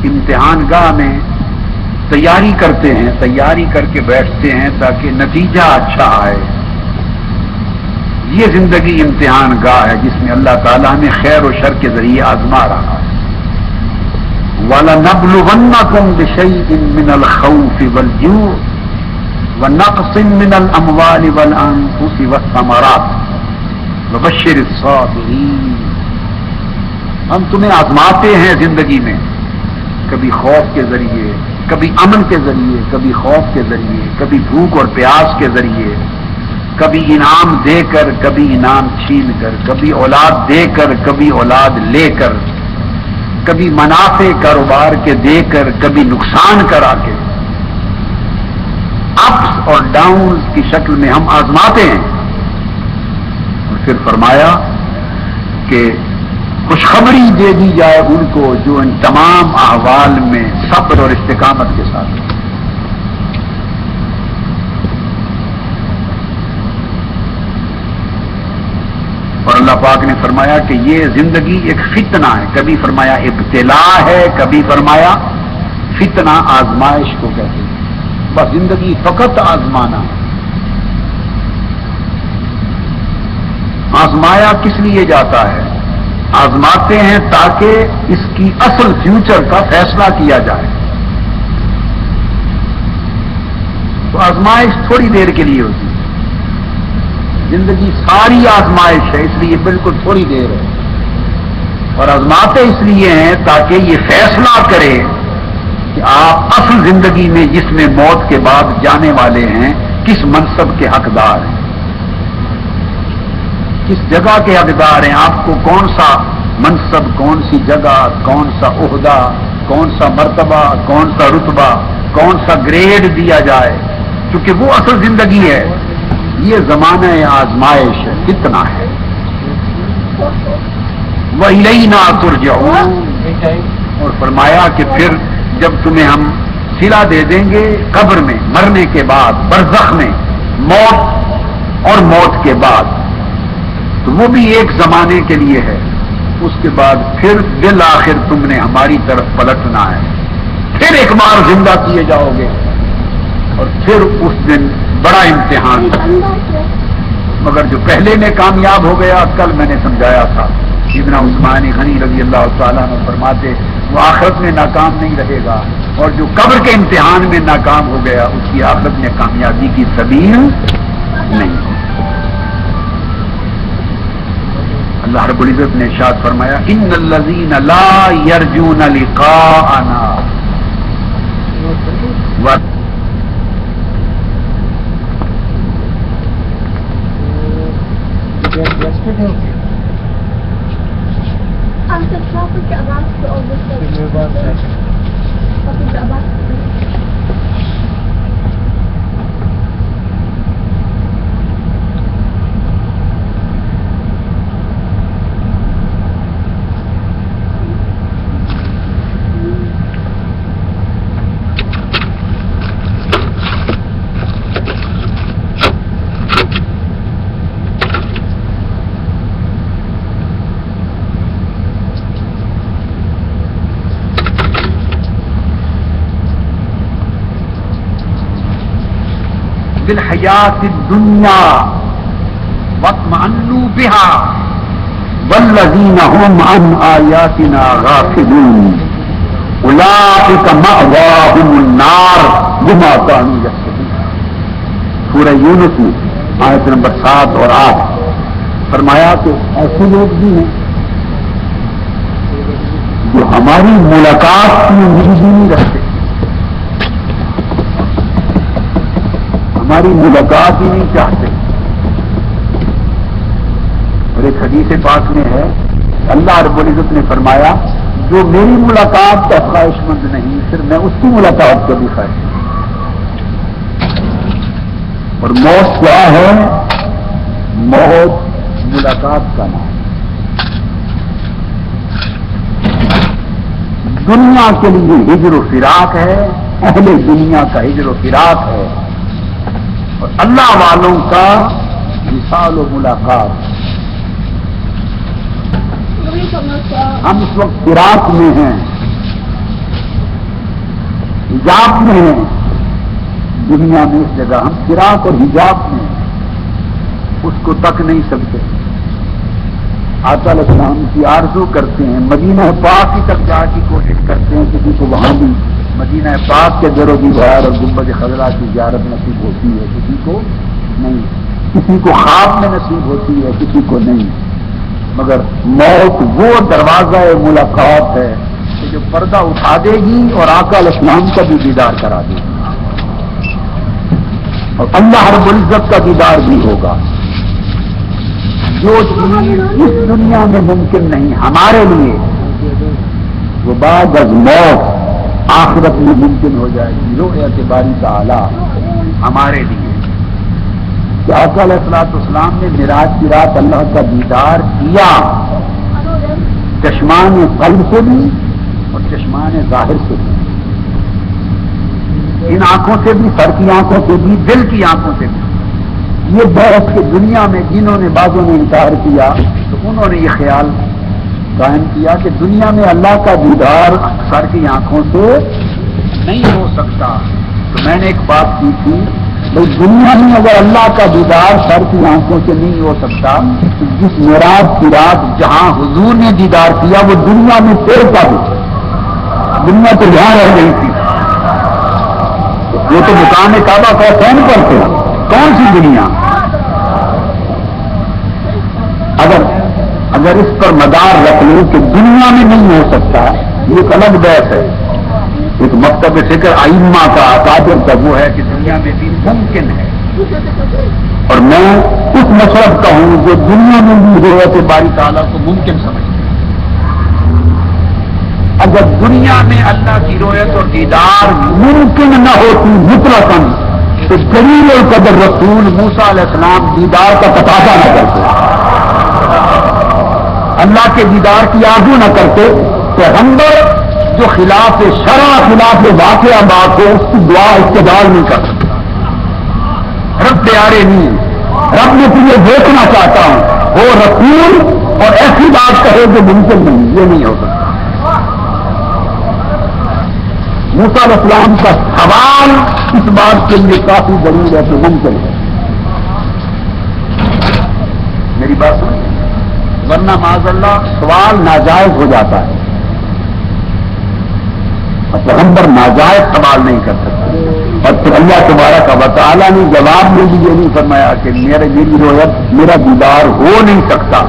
امتحان گاہ میں تیاری کرتے ہیں، تیاری کر کے بیٹھتے ہیں تاکہ نتیجہ اچھا آئے. یہ زندگی امتحان گاہ ہے جس میں اللہ تعالیٰ نے خیر و شر کے ذریعے آزما رہا ہے. وَلَنَبْلُوَنَّكُمْ بِشَيْءٍ مِّنَ الْخَوْفِ وَالْجُوعِ وَنَقْصٍ مِّنَ الْأَمْوَالِ وَالْأَنفُسِ وَالثَّمَرَاتِ وَبَشِّرِ الصَّابِرِينَ. ہم تمہیں آزماتے ہیں زندگی میں، کبھی خوف کے ذریعے، کبھی امن کے ذریعے، کبھی خوف کے ذریعے، کبھی بھوک اور پیاس کے ذریعے، کبھی انعام دے کر، کبھی انعام چھین کر، کبھی اولاد دے کر، کبھی اولاد لے کر، کبھی منافع کاروبار کے دے کر، کبھی نقصان کرا کے. اپس اور ڈاؤنز کی شکل میں ہم آزماتے ہیں. اور پھر فرمایا کہ خوشخبری دے دی جائے ان کو جو ان تمام احوال میں صبر اور استقامت کے ساتھ. اور اللہ پاک نے فرمایا کہ یہ زندگی ایک فتنہ ہے. کبھی فرمایا ابتلا ہے، کبھی فرمایا فتنہ، آزمائش کو کہتے ہیں. بس زندگی فقط آزمانا. آزمایا کس لیے جاتا ہے؟ آزماتے ہیں تاکہ اس کی اصل فیوچر کا فیصلہ کیا جائے. تو آزمائش تھوڑی دیر کے لیے ہوتی ہے. زندگی ساری آزمائش ہے، اس لیے بالکل تھوڑی دیر ہے. اور آزماتے اس لیے ہیں تاکہ یہ فیصلہ کرے کہ آپ اصل زندگی میں جس میں موت کے بعد جانے والے ہیں کس منصب کے حقدار ہیں، کس جگہ کے حقدار ہیں. آپ کو کون سا منصب، کون سی جگہ، کون سا عہدہ، کون سا مرتبہ، کون سا رتبہ، کون سا گریڈ دیا جائے، کیونکہ وہ اصل زندگی ہے. یہ زمانہ آزمائش ہے، کتنا ہے. وَإِلَيْنَا تُرْجَعُونَ. اور فرمایا کہ پھر جب تمہیں ہم صلہ دے دیں گے قبر میں، مرنے کے بعد، برزخ میں، موت اور موت کے بعد، تو وہ بھی ایک زمانے کے لیے ہے. اس کے بعد پھر بالآخر تم نے ہماری طرف پلٹنا ہے. پھر ایک بار زندہ کیے جاؤ گے اور پھر اس دن بڑا امتحان. مگر جو پہلے میں کامیاب ہو گیا، کل میں نے سمجھایا تھا، ابن عثمان غنی رضی اللہ تعالیٰ عنہ فرماتے وہ آخرت میں ناکام نہیں رہے گا، اور جو قبر کے امتحان میں ناکام ہو گیا اس کی آخرت میں کامیابی کی سبیل نہیں. اللہ رب العزت نے ارشاد فرمایا ان الذین لا یرجون لقاءنا بالحیات الدنیا واطمئنوا بها والذین هم عن آیاتنا غافلون اولئک مأواهم النار بما كانوا یکسبون. سورہ یونس میں آیت نمبر 7 اور 8 فرمایا کہ ایسے لوگ بھی ہیں جو ہماری ملاقات کی امید نہیں رکھتے، ہماری ملاقات ہی نہیں چاہتے. اور ایک حدیث پاک میں ہے اللہ رب العزت نے فرمایا جو میری ملاقات کا خواہش مند نہیں پھر میں اس کی ملاقات کو بھی خواہش مند. اور موت کیا ہے؟ موت ملاقات کا نام. دنیا کے لیے ہجر و فراق ہے، اہل دنیا کا ہجر و فراق ہے، اور اللہ والوں کا وصال و ملاقات. ہم اس وقت فراق میں ہیں، حجاب میں ہیں دنیا میں، اس جگہ ہم فراق اور حجاب میں اس کو تک نہیں سکتے. آقا علیہ السلام کی آرزو کرتے ہیں، مدینہ پاک کی تک جا کی کوشش کرتے ہیں. کسی کو وہاں بھی مدینہ پاک کے در و دیوار اور گنبد خضرا کی زیارت نصیب ہوتی ہے، کسی کو نہیں. کسی کو خواب میں نصیب ہوتی ہے، کسی کو نہیں. مگر موت وہ دروازہ ملاقات ہے کہ جو پردہ اٹھا دے گی اور آقا علیہ السلام کا بھی دیدار کرا دے گی، اور اللہ رب العزت کا دیدار بھی ہوگا. جو چیز اس دنیا میں ممکن نہیں ہمارے لیے، وہ بعد از موت آخرت میں ممکن ہو جائے گی. رؤیت باری تعالی ہمارے لیے کہ آقا علیہ السلام نے معراج کی رات اللہ کا دیدار کیا، چشمان قلب سے بھی اور چشمان ظاہر سے بھی. ان آنکھوں سے بھی، سر کی آنکھوں سے بھی، دل کی آنکھوں سے بھی. یہ بحث کے دنیا میں جنہوں نے بعضوں نے انکار کیا تو انہوں نے یہ خیال قائم کیا کہ دنیا میں اللہ کا دیدار سر کی آنکھوں سے نہیں ہو سکتا. تو میں نے ایک بات کی تھی، بھائی دنیا میں اگر اللہ کا دیدار سر کی آنکھوں سے نہیں ہو سکتا تو جس معراج کی رات جہاں حضور نے دیدار کیا وہ دنیا میں پھر کا بھی، دنیا تو یہاں رہ گئی تھی. وہ تو مقام کعبہ کا کون کرتے ہیں، کون سی دنیا؟ اگر اس پر مدار رکھ لوں کہ دنیا میں نہیں ہو سکتا، یہ ایک الگ بحث ہے. ایک مکتب فکر ائمہ کا اکابر کا وہ ہے کہ دنیا میں بھی ممکن ہے، اور میں اس مشرب کا ہوں جو دنیا میں بھی رؤیت باری تعالیٰ کو ممکن سمجھتا ہے. اگر دنیا میں اللہ کی رؤیت اور دیدار ممکن نہ ہوتی مطلقاً تو جلیل القدر رسول موسیٰ علیہ السلام دیدار کا تقاضا نہ کرتے، اللہ کے دیدار کی آرزو نہ کرتے. پیغمبر جو خلاف شرع، خلاف واقعہ بات ہو، اس کی دعا استدعا نہیں کر سکتا. رب پیارے نہیں، رب میں تجھے دیکھنا چاہتا ہوں، وہ رسول اور ایسی بات کہے جو ممکن نہیں، یہ نہیں ہو سکتا. موسیٰ علیہ السلام کا سوال اس بات کے لیے کافی ضروری ہے کہ ممکن ہے. میری بات سن، ورنہ معاذ اللہ سوال ناجائز ہو جاتا ہے. پیغمبر ناجائز سوال نہیں کر سکتے. اور پھر اللہ تبارک و تعالیٰ نے جواب میں بھی یہ نہیں فرمایا کہ میری رؤیت، میرا دیدار ہو نہیں سکتا.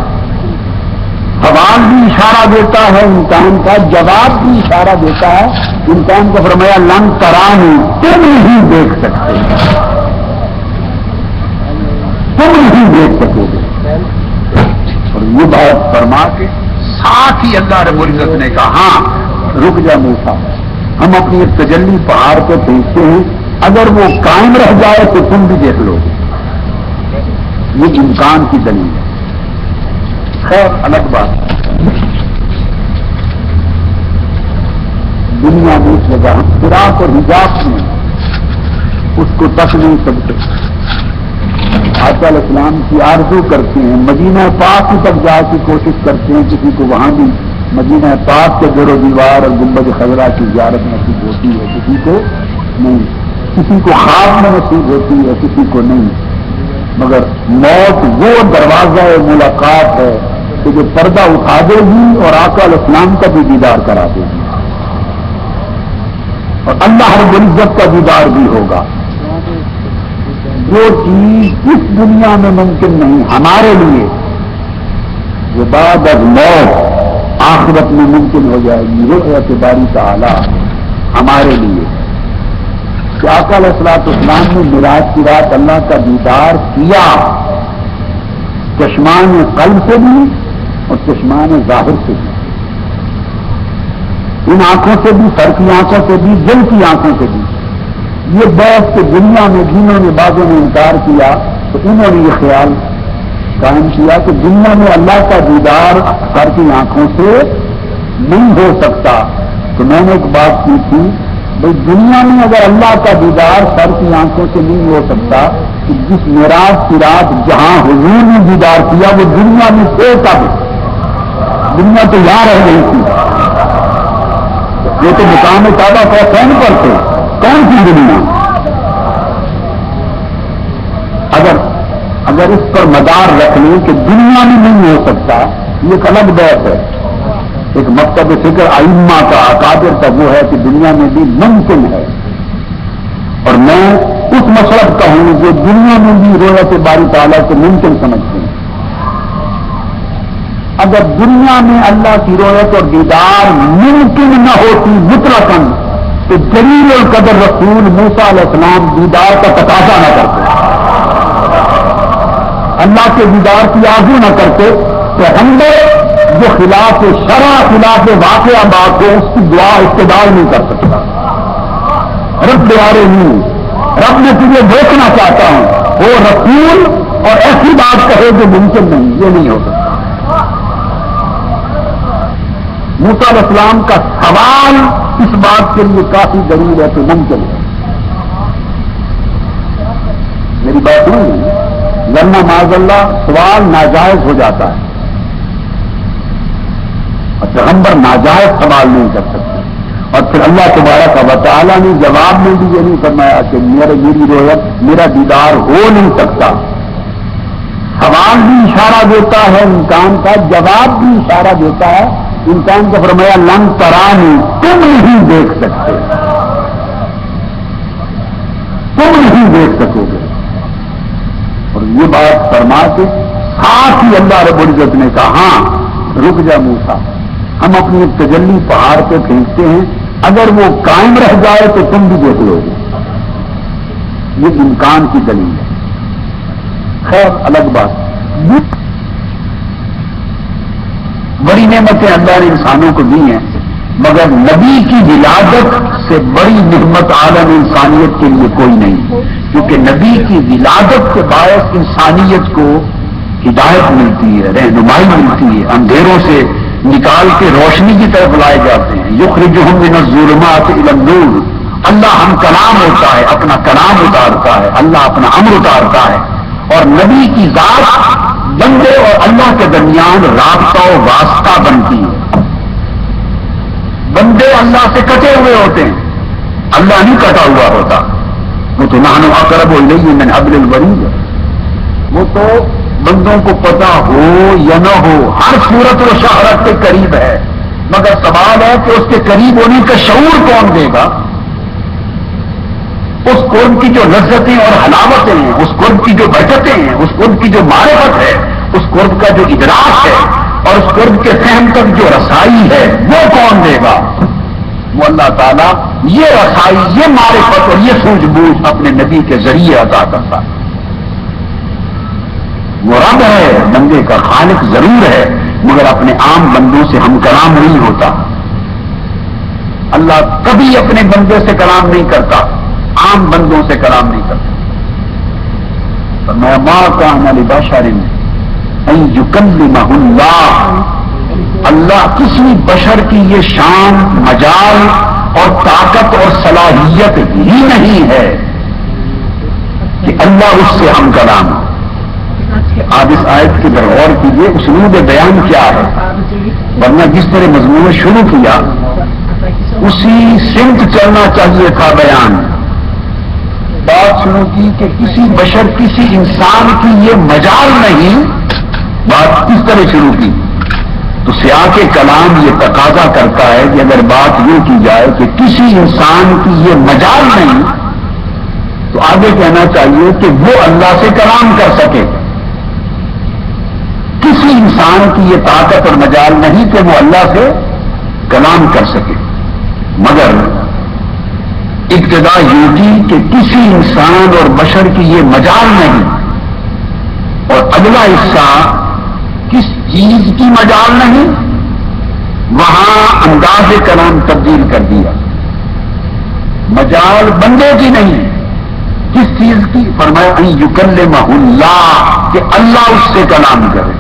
سوال بھی اشارہ دیتا ہے انسان کا، جواب بھی اشارہ دیتا ہے انسان کو. فرمایا لن ترانی، تم نہیں دیکھ سکتے، تم نہیں دیکھ سکو گے. اور یہ بات فرما کے ساتھ ہی اللہ رب العزت نے کہا ہاں رک جا موسیٰ، ہم اپنی ایک تجلی پہاڑ کو بھیجتے ہیں، اگر وہ قائم رہ جائے تو تم بھی دیکھ لو گے. یہ امکان کی دلیل ہے. خیر الگ بات، دنیا میں اس جگہ ہم فراق اور حجاب میں اس کو تک نہیں سکتے. آقا علیہ السلام کی آرزو کرتے ہیں، مدینہ پاک کی تک جا کی کوشش کرتے ہیں. کسی کو وہاں بھی مدینہ پاک کے در و دیوار اور گنبد خضرا کی زیارت نصیب ہوتی ہے، کسی کو نہیں. کسی کو خواب میں نصیب ہوتی ہے، کسی کو نہیں. مگر موت وہ دروازہ ملاقات ہے کہ جو پردہ اٹھا دے گی اور آقا علیہ السلام کا بھی دیدار کرا دے گی، اور اللہ رب العزت کا دیدار بھی ہوگا. جو چیز اس دنیا میں ممکن نہیں ہمارے لیے، وہ بعد از موت آخرت میں ممکن ہو جائے گی. رؤیت باری تعالی ہمارے لیے کہ آقا علیہ السلام نے معراج کی رات اللہ کا دیدار کیا، چشمان قلب سے بھی اور چشمان ظاہر سے بھی. ان آنکھوں سے بھی، سر کی آنکھوں سے بھی، دل کی آنکھوں سے بھی. یہ بحث کہ دنیا میں جنہوں نے بعضوں نے انکار کیا تو انہوں نے یہ خیال قائم کیا کہ دنیا میں اللہ کا دیدار سر کی آنکھوں سے نہیں ہو سکتا. تو میں نے ایک بات کی تھی، بھائی دنیا میں اگر اللہ کا دیدار سر کی آنکھوں سے نہیں ہو سکتا تو جس معراج کی رات جہاں حضور نے دیدار کیا وہ دنیا میں تھے کب؟ دنیا تو یہاں رہ گئی تھی. یہ تو مقام کعبہ کا کون کرتے کون سی دنیا؟ اگر اس پر مدار رکھ لیں کہ دنیا میں نہیں ہو سکتا، یہ ایک الگ بات ہے. ایک مکتب فکر ائمہ کا اکابر کا وہ ہے کہ دنیا میں بھی ممکن ہے، اور میں اس مشرب کا ہوں جو دنیا میں بھی رؤیت باری تعالیٰ کو ممکن سمجھتے ہیں. اگر دنیا میں اللہ کی رؤیت اور دیدار ممکن نہ ہوتی مطلقاً تو جلیل القدر رسول موسیٰ علیہ السلام دیدار کا تقاضا نہ کرتے، اللہ کے دیدار کی آرزو نہ کرتے، تو ہم جو خلاف شرع خلاف واقعہ بات ہو اس کی دعا اقتدار نہیں کر سکتا. رب دوارے نہیں، رب میں تجھے دیکھنا چاہتا ہوں، وہ رسول اور ایسی بات کہے جو ممکن نہیں، یہ نہیں ہو سکتا. موسیٰ علیہ السلام کا سوال اس بات کے لیے کافی ضرور ہے کہ ممکن ہے. میری بات نہیں، ورنہ معاذ اللہ سوال ناجائز ہو جاتا ہے، اور پیغمبر ناجائز سوال نہیں کر سکتے. اور پھر اللہ تبارک و تعالیٰ نے جواب میں بھی یہ نہیں فرمایا کہ میری رؤیت میرا دیدار ہو نہیں سکتا. سوال بھی اشارہ دیتا ہے انسان کا، جواب بھی اشارہ دیتا ہے انسان کو. فرمایا لن ترانی، تم نہیں دیکھ سکتے، تم نہیں دیکھ سکو گے. اور یہ بات فرما کے ساتھ ہی اللہ رب العزت نے کہا ہاں رک جا موسیٰ، ہم اپنی ایک تجلی پہاڑ پہ پھینکتے ہیں، اگر وہ قائم رہ جائے تو تم بھی دیکھ لو گے. یہ امکان کی دلیل ہے. خیر الگ بات، بڑی نعمتیں اللہ نے انسانوں کو دی ہیں، مگر نبی کی ولادت سے بڑی نعمت عالم انسانیت کے لیے کوئی نہیں، کیونکہ نبی کی ولادت کے باعث انسانیت کو ہدایت ملتی ہے، رہنمائی ملتی ہے، اندھیروں سے نکال کے روشنی کی طرف لائے جاتے ہیں. یخرجہم من الظلمات الی النور. اللہ ہم کلام ہوتا ہے، اپنا کلام اتارتا ہے، اللہ اپنا امر اتارتا ہے، اور نبی کی ذات بندے اور اللہ کے درمیان رابطہ و واسطہ بنتی ہے. بندے اللہ سے کٹے ہوئے ہوتے ہیں، اللہ نہیں کٹا ہوا ہوتا. وہ تو نحن اقرب الیہ من حبل الورید، وہ تو بندوں کو پتا ہو یا نہ ہو ہر صورت و شہرت کے قریب ہے. مگر سوال ہے کہ اس کے قریب ہونے کا شعور کون دے گا؟ اس قرب کی جو لذتیں اور حلاوتیں ہیں، اس قرب کی جو برکتیں ہیں، اس قرب کی جو معرفت ہے، اس قرب کا جو ادراک ہے، اور اس قرب کے فہم تک جو رسائی ہے، وہ کون دے گا؟ وہ اللہ تعالیٰ یہ رسائی، یہ معرفت اور یہ سوجھ بوجھ اپنے نبی کے ذریعے عطا کرتا ہے. وہ رب ہے، بندے کا خالق ضرور ہے، مگر اپنے عام بندوں سے ہم کلام نہیں ہوتا. اللہ کبھی اپنے بندے سے کلام نہیں کرتا، عام بندوں سے کلام نہیں کرتا. فرمایا ما کان لبشر ان یکلمہ اللہ. اللہ کسی بشر کی یہ شان، مجال اور طاقت اور صلاحیت ہی نہیں ہے کہ اللہ اس سے ہم کلام. آپ اس آیت کی طرف غور کیجیے، اسلوب بیان کیا ہے، ورنہ جس طرح مضمون شروع کیا اسی سمت چلنا چاہیے تھا. بیان بات شروع کی کہ کسی بشر، کسی انسان کی یہ مجال نہیں، بات کس طرح شروع کی؟ تو سیاق کلام یہ تقاضا کرتا ہے کہ اگر بات یہ کی جائے کہ کسی انسان کی یہ مجال نہیں، تو آگے کہنا چاہیے کہ وہ اللہ سے کلام کر سکے. کسی انسان کی یہ طاقت اور مجال نہیں کہ وہ اللہ سے کلام کر سکے. مگر ابتدا یہ کی کہ کسی انسان اور بشر کی یہ مجال نہیں، اور اگلا حصہ کس چیز کی مجال نہیں، وہاں انداز کلام تبدیل کر دیا. مجال بندے کی نہیں، کس چیز کی؟ فرمایا ان یکلمہ اللہ، کہ اللہ اس سے کلام کرے.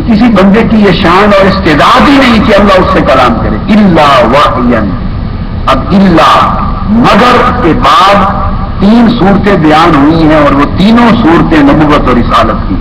کسی بندے کی یہ شان اور استعداد ہی نہیں کہ اللہ اس سے کلام کرے. الا وحیا. اب الا مگر کے بعد 3 صورتیں بیان ہوئی ہیں، اور وہ تینوں صورتیں نبوت اور رسالت کی.